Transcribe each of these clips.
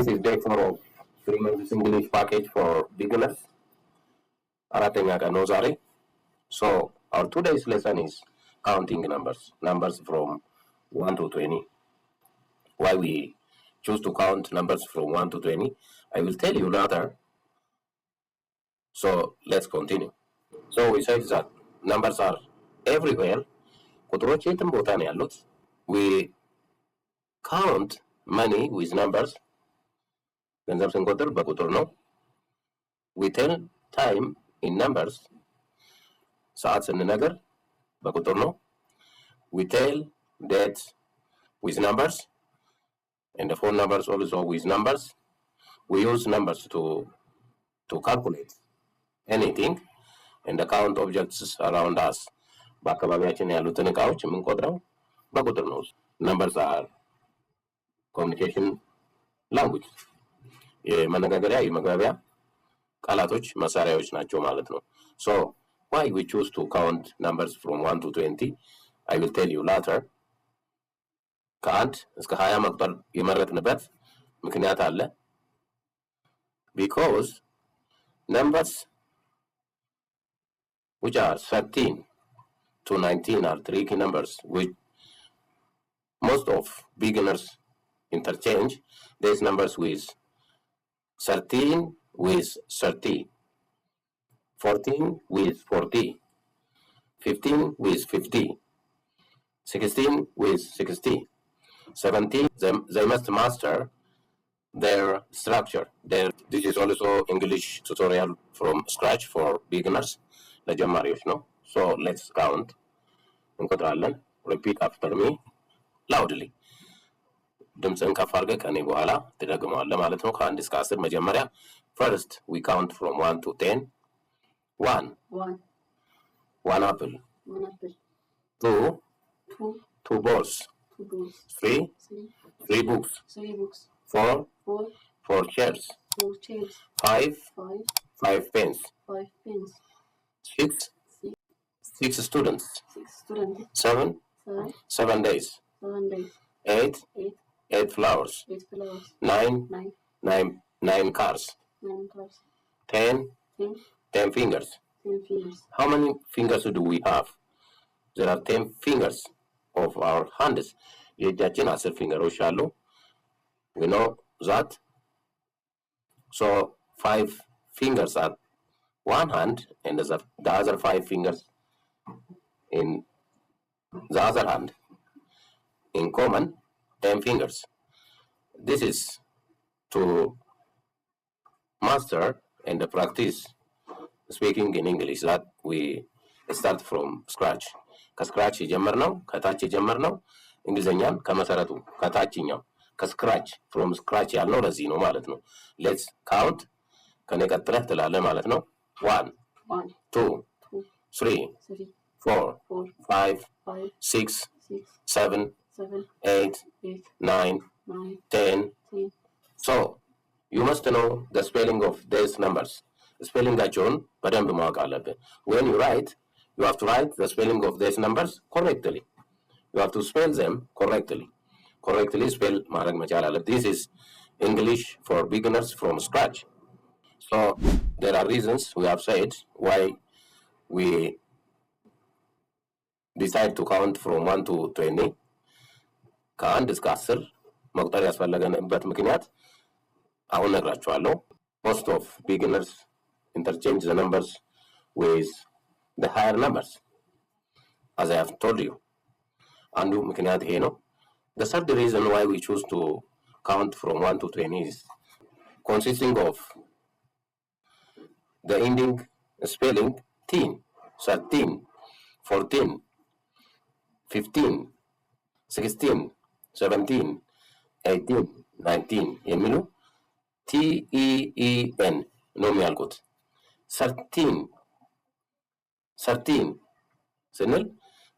This is day 4 of 3 months English package for beginners. አራተኛ ቀን ነው ዛሬ። So our today's lesson is counting numbers from 1 to 20. Why we choose to count numbers from 1 to 20, I will tell you later. So let's continue. So we said that numbers are everywhere. ቁጥሮች የትም ቦታ ነው ያሉት. We count money with numbers. ገንዘብ ስንቆጥር በቁጥር ነው. We tell time in numbers. ሰዓት ስንነግር በቁጥር ነው. We tell date with numbers. And the phone numbers also with numbers. We use numbers to calculate anything and the count objects around us. በአካባቢያችን ያሉትን እቃዎች የምንቆጥረው በቁጥር ነው. Numbers are communication language. የመነጋገሪያ የመግባቢያ ቃላቶች መሳሪያዎች ናቸው ማለት ነው. So why we choose to count numbers from 1 to 20, I will tell you later. ከአንድ እስከ 20 መቁጠር የመረጥንበት ምክንያት አለ. Because numbers which are 13 to 19 are tricky numbers which most of beginners interchange these numbers with 13 with 30, 14 with 40, 15 with 50, 16 with 60, 17 they must master their structure. This is also English tutorial from scratch for beginners. ለጀማሪዎች ነው. So let's count. እንቆጥራለን. Repeat after me loudly. ድምፅን ከፍ አድርገህ ከኔ በኋላ ትደግመዋለህ ማለት ነው. ከአንድ እስከ 10 መጀመሪያ. First we count from 1 to 10. 1 apple. 2 balls. 3 books. 4 chairs. 5 pens. 6 students. 7 days. 8 flowers. 9 cars. 10 fingers. How many fingers do we have? There are 10 fingers of our hands. የእጃችን 10 ፊንገሮች አሉ. We know that. So 5 fingers are one hand and the other 5 fingers in the other hand. In common, 10 fingers. This is to master and practice speaking in English that we start from scratch. ከስክራች የጀመርነው ከታች የጀመርነው እንግሊዝኛን ከመሰረቱ ከታችኛው ከስክራች from scratch ያልነው ለዚህ ነው ማለት ነው. Let's count. ከኔ ቀጥለህ ትላለህ ማለት ነው. 1 2 3 4 5 6 7 8 9 10. So you must know the spelling of these numbers. ስፔሊንጋቸውን በደንብ ማወቅ አለብህ. When you write, you have to write the spelling of these numbers correctly. You have to spell them correctly. Correctly spell ማድረግ መቻል አለብህ. This is English for beginners from scratch. So there are reasons we have said why we decide to count from 1 to 20. ከአንድ እስከ 10 መቁጠር ያስፈለገንበት ምክንያት አሁን ነግራችኋለሁ. Most of beginners interchange the numbers with the higher numbers, as I have told you. አንዱ ምክንያት ይሄ ነው. The third reason why we choose to count from 1 to 20 is consisting of the ending spelling 10, 13, 14, 15, 16, 17, 18, 19 የሚሉ TEEN ነው የሚያልቁት. 13 ስንል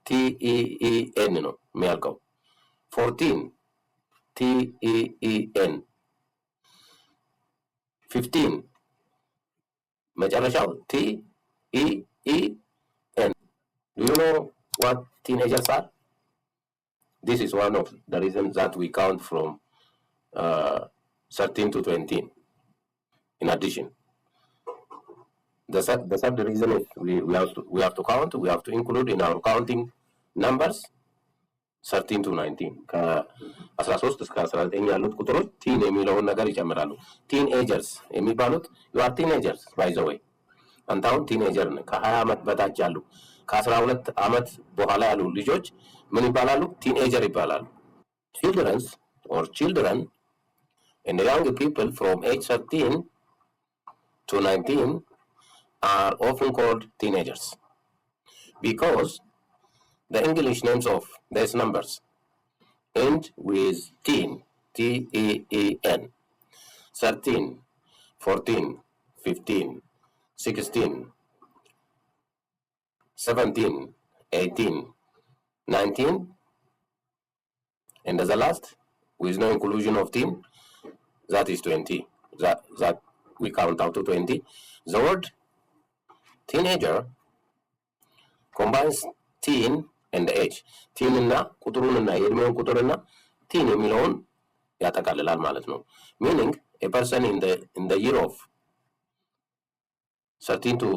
TEEN ነው የሚያልቀው. 14 TEEN. 15 መጨረሻው TEEN. Do you know what teenagers are? This is one of the reasons that we count from 13 to 20. In addition, the third reason is we have to count. We have to include in our counting numbers 13 to 19. ከ13 እስከ 19 ያሉት ቁጥሮች ቲን የሚለውን ነገር ይጨምራሉ። ቲንኤጀርስ የሚባሉት you are teenagers by the way። አንተ አሁን ቲንኤጀር ነህ። ከ20 ዓመት በታች ያሉ ከ12 ዓመት በኋላ ያሉ ልጆች ምን ይባላሉ? ቲንኤጀር ይባላሉ። Children and young people from age 13 to 19 are often called teenagers because the English names of these numbers end with teen, T-E-E-N, 13, 14, 15, 16, 17, 18, 19, and as the last, with no inclusion of teen, that is 20. That we count out to 20. The word teenager combines teen and age. teen እና ቁጥሩንና የእድሜውን ቁጥርና teen የሚለውን ያጠቃልላል ማለት ነው። meaning a person in the year of 13 to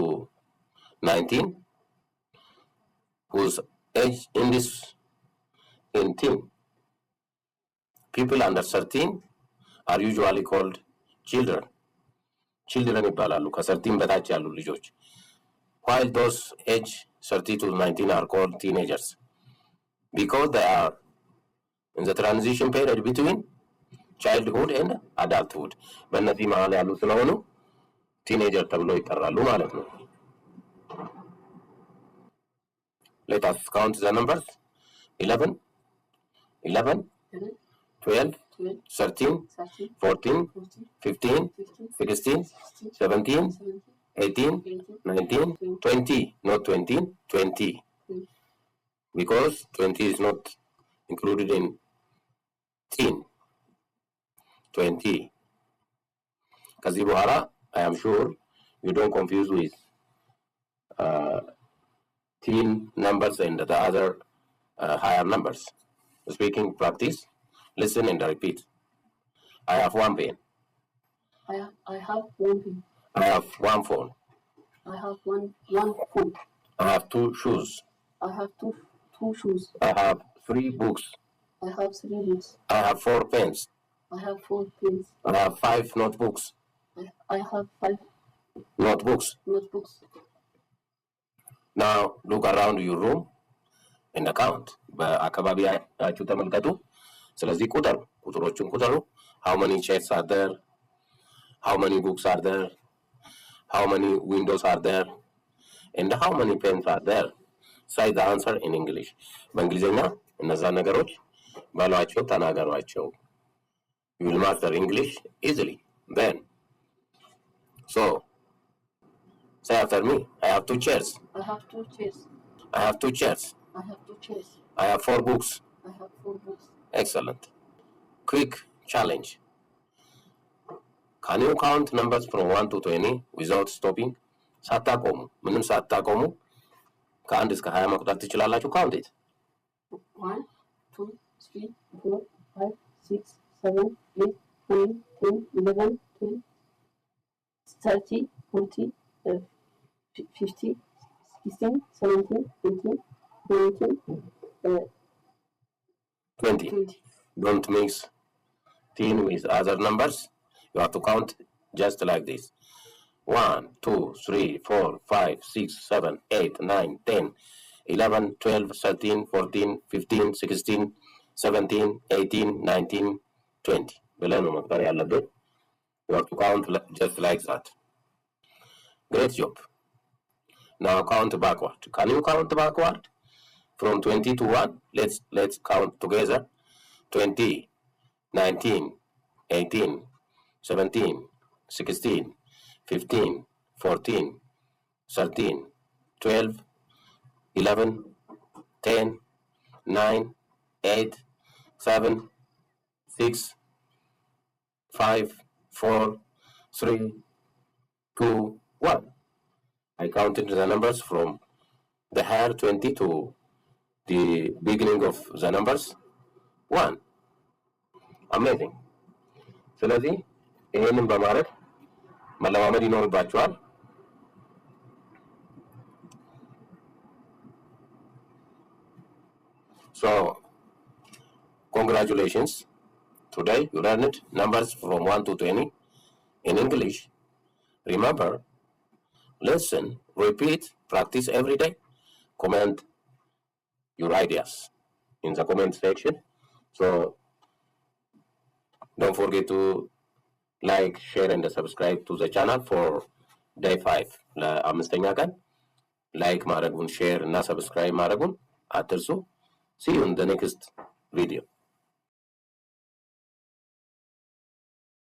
19 whose age in teen. People under 13 are usually called children. Children ይባላሉ ከ13 በታች ያሉ ልጆች። While those age 30 to 19 are called teenagers because they are in the transition period between childhood and adulthood. በእነዚህ መሀል ያሉ ስለሆኑ ቲኔጀር ተብለው ይጠራሉ ማለት ነው። Let us count the numbers. 11, 12, 13, 14, 15, 16, 17, 18, 19, 20. Not 20, 20. Because 20 is not included in teen. 20. ከዚህ በኋላ I am sure you don't confuse with teen numbers and the other higher numbers. Speaking practice. Listen and repeat. I have one pen. I have one pen. I have one phone. I have one phone. I have two shoes. I have two shoes. I have 3 books. I have 3 books. I have 4 pens. I have 4 pens. I have 5 notebooks. I have 5 notebooks. Now look around your room and count. በአካባቢያችሁ ተመልከቱ። ስለዚህ ቁጥሩ ቁጥሮችን ቁጥሩ። How many chairs are there? How many books are there? How many windows are there? And how many pens are there? Say the answer in English. በእንግሊዝኛ እነዛ ነገሮች ባሏቸው ተናገሯቸው። You will master English easily then. So say after me. I have 2 chairs. I have 2 chairs. I have 2 chairs. I have 2 chairs. I have 4 books. I have 4 books. Excellent. Quick challenge. Can you count numbers from 1 to 20 without stopping? ሳታቆሙ ምንም ሳታቆሙ ከ1 እስከ 20 መቁጠር ትችላላችሁ። Count it. 1, 2, 3, 4, 5, 6, 7, 8, 9, 10, 11, 12, 13, 14, 15, 16, 17, 18, 19, 20. Don't mix 10 with other numbers. You have to count just like this. 1, 2, 3, 4, 5, 6, 7, 8, 9, 10, 11, 12, 13, 14, 15, 16, 17, 18, 19, 20. ብለን ነው መቁጠር ያለብን። You have to count just like that. Great job. Now count backward. Can you count backward? From 20 to 1, let's count together. 20, 19, 18, 17, 16, 15, 14, 13, 12, 11, 10, 9, 8, 7, 6, 5, 4, 3, 2, 1. I counted the numbers from the higher 20 to the beginning of the numbers 1. Amazing. ስለዚህ ይሄንን በማድረግ መለማመድ ይኖርባችኋል። So congratulations, today you learned numbers from 1 to 20 in English. Remember, listen, repeat, practice every day. Comment your ideas in the comment section. So don't forget to like, share and subscribe to the channel for day 5. ለአምስተኛ ቀን ላይክ ማድረጉን ሼር እና ሰብስክራይብ ማድረጉን አትርሱ። See you in the next video.